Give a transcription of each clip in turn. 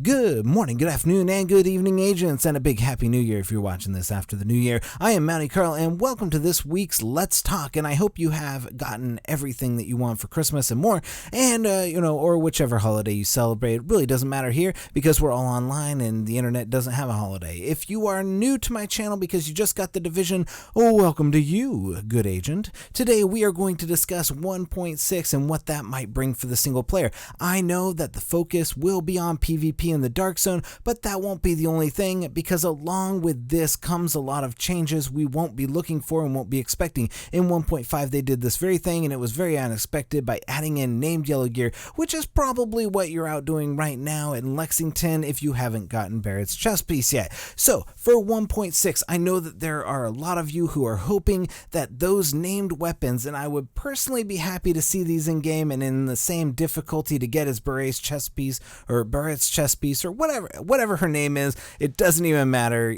Good morning, good afternoon, and good evening, agents, and a big happy new year if you're watching this after the new year. I am Mountie Carl, and welcome to this week's Let's Talk, and I hope you have gotten everything that you want for Christmas and more, and, or whichever holiday you celebrate. It really doesn't matter here, because we're all online, and the internet doesn't have a holiday. If you are new to my channel because you just got the Division, welcome to you, good agent. Today, we are going to discuss 1.6 and what that might bring for the single player. I know that the focus will be on PvP in the Dark Zone, but that won't be the only thing, because along with this comes a lot of changes we won't be looking for and won't be expecting. In 1.5 they did this very thing, and it was very unexpected by adding in named yellow gear, which is probably what you're out doing right now in Lexington if you haven't gotten Barrett's chest piece yet. So for 1.6, I know that there are a lot of you who are hoping that those named weapons, and I would personally be happy to see these in game and in the same difficulty to get as Barrett's chest piece or whatever her name is. It doesn't even matter.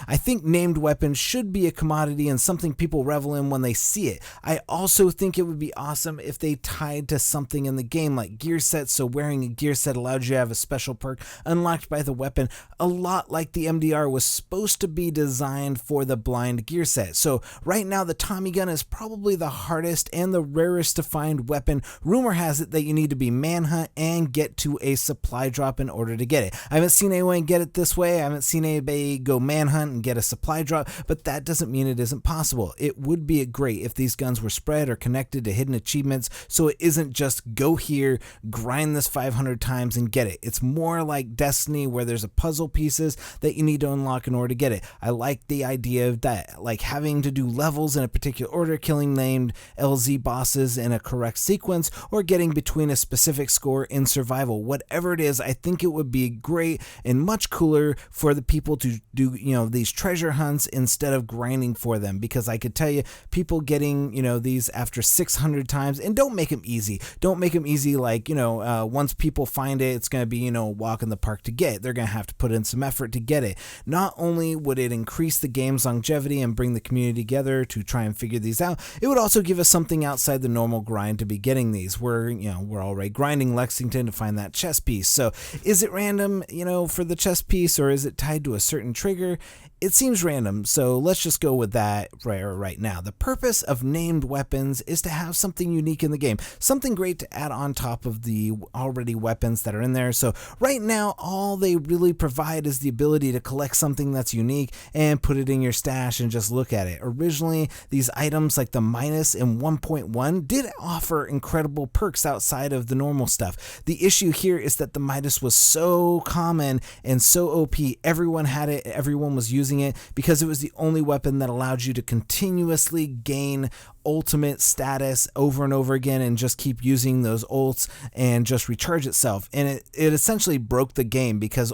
I think named weapons should be a commodity and something people revel in when they see it. I also think it would be awesome if they tied to something in the game like gear sets, so wearing a gear set allowed you to have a special perk unlocked by the weapon, a lot like the MDR was supposed to be designed for the blind gear set. So right now the Tommy gun is probably the hardest and the rarest to find weapon. Rumor has it that you need to be manhunt and get to a supply drop in order to get it. I haven't seen anyone get it this way. I haven't seen anybody go manhunt and get a supply drop, but that doesn't mean it isn't possible. It would be great if these guns were spread or connected to hidden achievements, so it isn't just go here, grind this 500 times and get it. It's more like Destiny, where there's a puzzle pieces that you need to unlock in order to get it. I like the idea of that, like having to do levels in a particular order, killing named LZ bosses in a correct sequence, or getting between a specific score in survival. Whatever it is, I think it would be great and much cooler for the people to do these treasure hunts instead of grinding for them, because I could tell you people getting these after 600 times, and don't make them easy. Don't make them easy like once people find it, it's going to be a walk in the park to get it. They're going to have to put in some effort to get it. Not only would it increase the game's longevity and bring the community together to try and figure these out, it would also give us something outside the normal grind to be getting these. We're already grinding Lexington to find that chest piece. So is it random, for the chest piece, or is it tied to a certain trigger? It seems random, so let's just go with that right now. The purpose of named weapons is to have something unique in the game, something great to add on top of the already weapons that are in there. So right now, all they really provide is the ability to collect something that's unique and put it in your stash and just look at it. Originally, these items like the Midas in 1.1 did offer incredible perks outside of the normal stuff. The issue here is that the Midas was so common and so OP, everyone had it, everyone was using it, because it was the only weapon that allowed you to continuously gain ultimate status over and over again and just keep using those ults and just recharge itself. And it essentially broke the game, because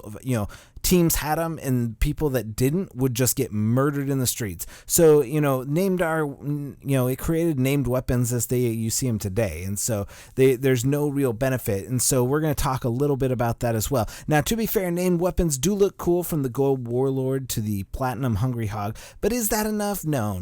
teams had them and people that didn't would just get murdered in the streets. So it created named weapons as you see them today, and so there's no real benefit. And so we're going to talk a little bit about that as well. Now, to be fair, named weapons do look cool, from the Gold Warlord to the Platinum Hungry Hog, but is that enough? No,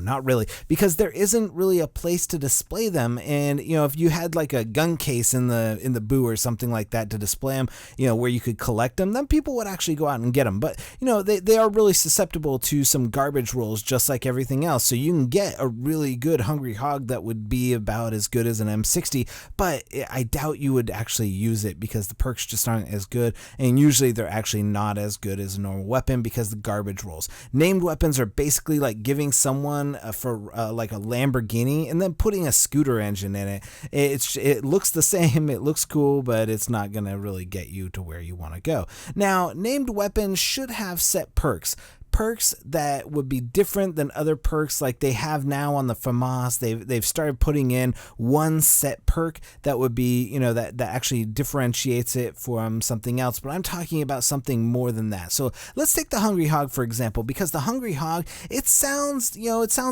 not really, because there isn't really a place to display them. And if you had like a gun case in the boo or something like that to display them, where you could collect them, then people would actually go out and get them. But they are really susceptible to some garbage rolls, just like everything else. So you can get a really good Hungry Hog that would be about as good as an M60, but I doubt you would actually use it, because the perks just aren't as good, and usually they're actually not as good as a normal weapon because the garbage rolls. Named weapons are basically like giving someone for like a Lamborghini and then putting a scooter engine in it. It looks the same, it looks cool, but it's not going to really get you to where you want to go. Now, named weapons should have set perks that would be different than other perks like they have now on the FAMAS. They've started putting in one set perk that would be, that actually differentiates it from something else. But I'm talking about something more than that. So let's take the Hungry Hog, for example, because the Hungry Hog, it sounds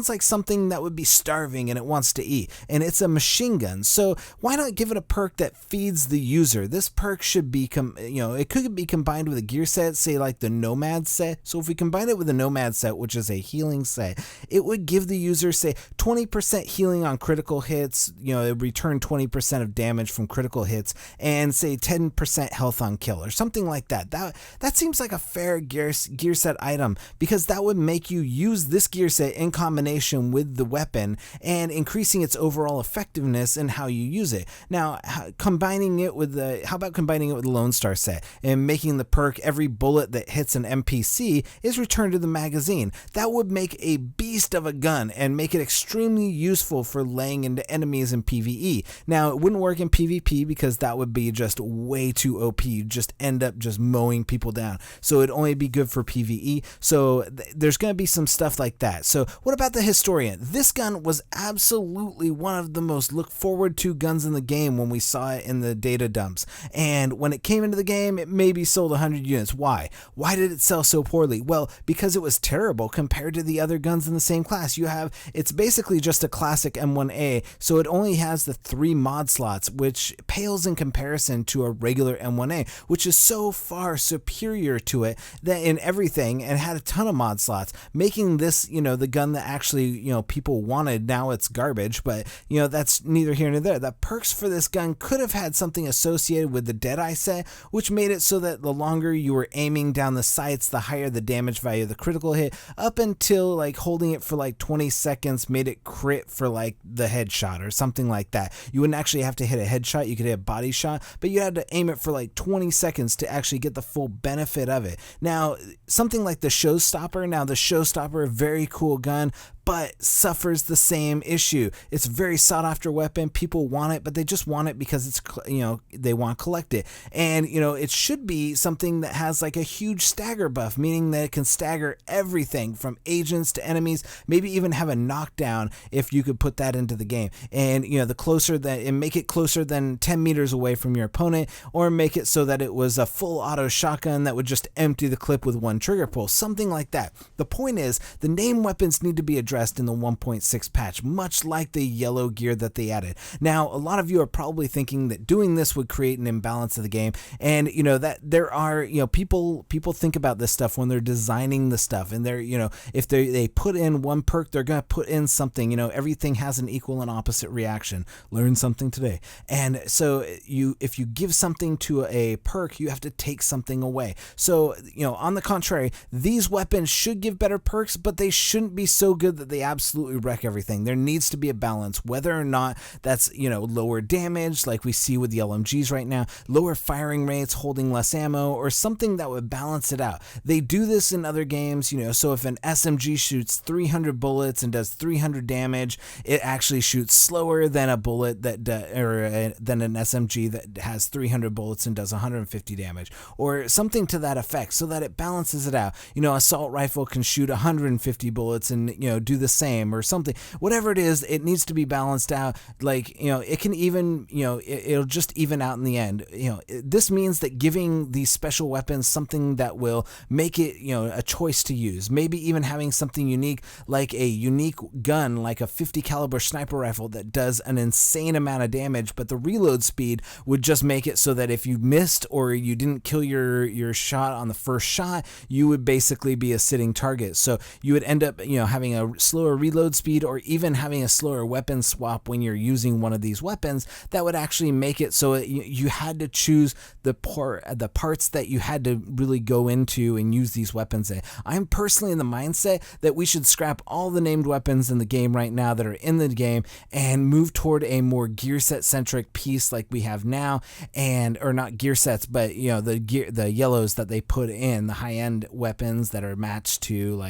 like something that would be starving and it wants to eat, and it's a machine gun. So why not give it a perk that feeds the user? This perk should be, it could be combined with a gear set, say like the Nomad set. So if we combine it it with a Nomad set, which is a healing set, it would give the user, say, 20% healing on critical hits, it would return 20% of damage from critical hits, and say 10% health on kill, or something like that. That seems like a fair gear set item, because that would make you use this gear set in combination with the weapon and increasing its overall effectiveness in how you use it. Now, how about combining it with the Lone Star set and making the perk every bullet that hits an NPC is returned to the magazine? That would make a beast of a gun and make it extremely useful for laying into enemies in PvE. Now, it wouldn't work in PvP because that would be just way too OP. You'd just end up just mowing people down. So it'd only be good for PvE. So there's going to be some stuff like that. So what about the Historian? This gun was absolutely one of the most look forward to guns in the game when we saw it in the data dumps. And when it came into the game, it maybe sold 100 units. Why? Why did it sell so poorly? Well, because it was terrible compared to the other guns in the same class. It's basically just a classic M1A, so it only has the 3 mod slots, which pales in comparison to a regular M1A, which is so far superior to it that in everything, and had a ton of mod slots, making this, the gun that actually, people wanted. Now it's garbage, but, that's neither here nor there. The perks for this gun could have had something associated with the Deadeye set, which made it so that the longer you were aiming down the sights, the higher the damage value of the critical hit, up until like holding it for like 20 seconds made it crit for like the headshot or something like that. You wouldn't actually have to hit a headshot, you could hit a body shot, but you had to aim it for like 20 seconds to actually get the full benefit of it. Now, something like the Showstopper, very cool gun, but suffers the same issue. It's a very sought after weapon. People want it, but they just want it because it's, they want to collect it. And, it should be something that has like a huge stagger buff, meaning that it can stagger everything from agents to enemies, maybe even have a knockdown if you could put that into the game. And, make it closer than 10 meters away from your opponent, or make it so that it was a full auto shotgun that would just empty the clip with one trigger pull, something like that. The point is, the named weapons need to be addressed in the 1.6 patch, much like the yellow gear that they added. Now, a lot of you are probably thinking that doing this would create an imbalance of the game, and that there are people think about this stuff when they're designing the stuff, and they're if they put in one perk, they're gonna put in something. Everything has an equal and opposite reaction. Learn something today. And so if you give something to a perk, you have to take something away. So on the contrary, these weapons should give better perks, but they shouldn't be so good that they absolutely wreck everything. There needs to be a balance, whether or not that's lower damage like we see with the LMGs right now, lower firing rates, holding less ammo, or something that would balance it out. They do this in other games, so if an SMG shoots 300 bullets and does 300 damage, it actually shoots slower than a bullet than an SMG that has 300 bullets and does 150 damage, or something to that effect, so that it balances it out. Assault rifle can shoot 150 bullets and do the same, or something. Whatever it is, it needs to be balanced out. It can even it'll just even out in the end. This means that giving these special weapons something that will make it a choice to use, maybe even having something unique, like a unique gun like a 50 caliber sniper rifle that does an insane amount of damage, but the reload speed would just make it so that if you missed or you didn't kill your shot on the first shot, you would basically be a sitting target. So you would end up having a slower reload speed, or even having a slower weapon swap when you're using one of these weapons. That would actually make it so you had to choose the parts that you had to really go into and use these weapons in. I'm personally in the mindset that we should scrap all the named weapons in the game right now that are in the game and move toward a more gear set centric piece like we have now, or not gear sets, but the yellows that they put in, the high end weapons that are matched to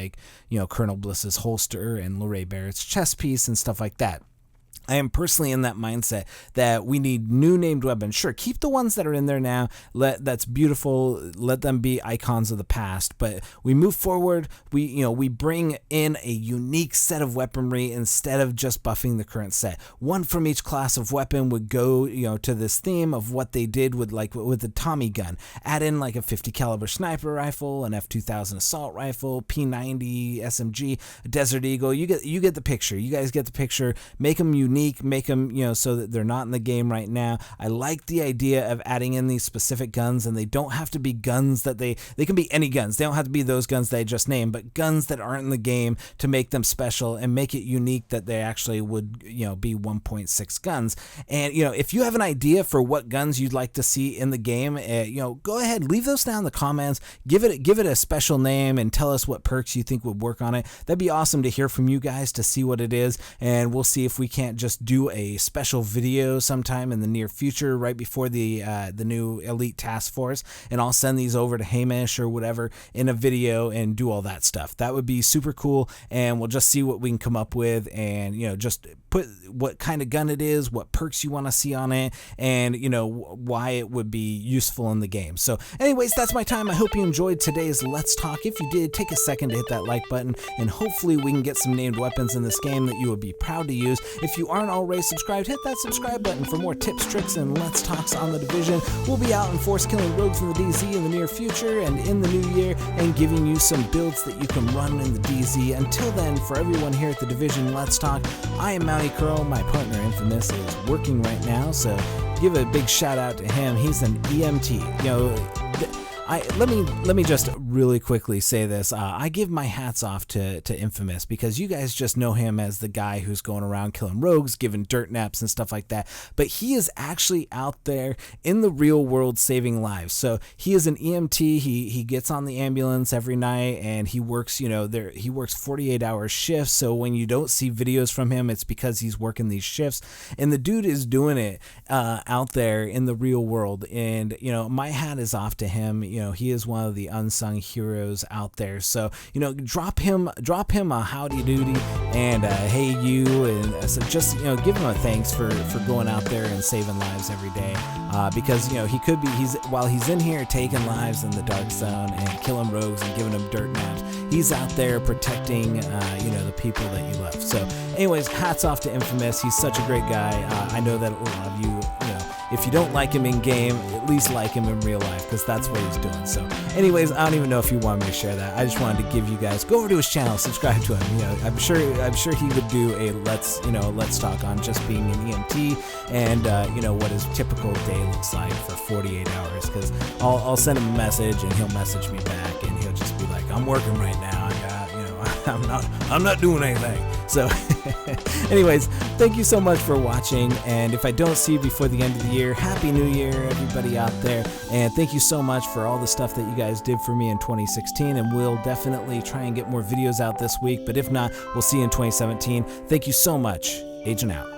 Colonel Bliss's holster and Luray Barrett's chest piece and stuff like that. I am personally in that mindset that we need new named weapons. Sure, keep the ones that are in there now. That's beautiful. Let them be icons of the past. But we move forward. We bring in a unique set of weaponry instead of just buffing the current set. One from each class of weapon would go to this theme of what they did with the Tommy gun. Add in like a 50 caliber sniper rifle, an F2000 assault rifle, P90 SMG, Desert Eagle. You get the picture. You guys get the picture. Make them unique unique, make them, so that they're not in the game right now. I like the idea of adding in these specific guns, and they don't have to be guns that they can be any guns. They don't have to be those guns that I just named, but guns that aren't in the game to make them special and make it unique, that they actually would, be 1.6 guns. And, if you have an idea for what guns you'd like to see in the game, go ahead, leave those down in the comments, give it a special name, and tell us what perks you think would work on it. That'd be awesome to hear from you guys, to see what it is, and we'll see if we can't just do a special video sometime in the near future, right before the new Elite Task Force, and I'll send these over to Hamish or whatever in a video and do all that stuff. That would be super cool, and we'll just see what we can come up with, and just put what kind of gun it is, what perks you want to see on it, and why it would be useful in the game. So anyways, that's my time. I hope you enjoyed today's Let's Talk. If you did, take a second to hit that like button, and hopefully we can get some named weapons in this game that you would be proud to use. If you aren't already subscribed, hit that subscribe button for more tips, tricks, and Let's Talks on the Division. We'll be out in force killing rogues in the DZ in the near future and in the new year, and giving you some builds that you can run in the DZ. Until then, for everyone here at the Division Let's Talk, I am Mounty Curl. My partner Infamous is working right now, so give a big shout out to him. He's an EMT. Let me just really quickly say this. I give my hats off to Infamous, because you guys just know him as the guy who's going around killing rogues, giving dirt naps and stuff like that. But he is actually out there in the real world saving lives. So he is an EMT. He gets on the ambulance every night, and he works, he works 48-hour shifts. So when you don't see videos from him, it's because he's working these shifts. And the dude is doing it out there in the real world. And my hat is off to him. He is one of the unsung heroes out there. So, drop him a howdy doody and hey you, and so just, give him a thanks for going out there and saving lives every day. Because, while he's in here taking lives in the dark zone and killing rogues and giving them dirt naps, he's out there protecting, the people that you love. So anyways, hats off to Infamous. He's such a great guy. I know that a lot of you, if you don't like him in game, at least like him in real life, because that's what he's doing. So anyways, I don't even know if you wanted me to share that. I just wanted to give you guys, go over to his channel, subscribe to him. I'm sure he would do a let's talk on just being an EMT, and what his typical day looks like for 48 hours, because I'll send him a message and he'll message me back, and he'll just be like, I'm working right now. I'm not doing anything. So anyways, thank you so much for watching, and if I don't see you before the end of the year, Happy New Year everybody out there, and thank you so much for all the stuff that you guys did for me in 2016, and we'll definitely try and get more videos out this week, but if not, we'll see you in 2017. Thank you so much. Agent out.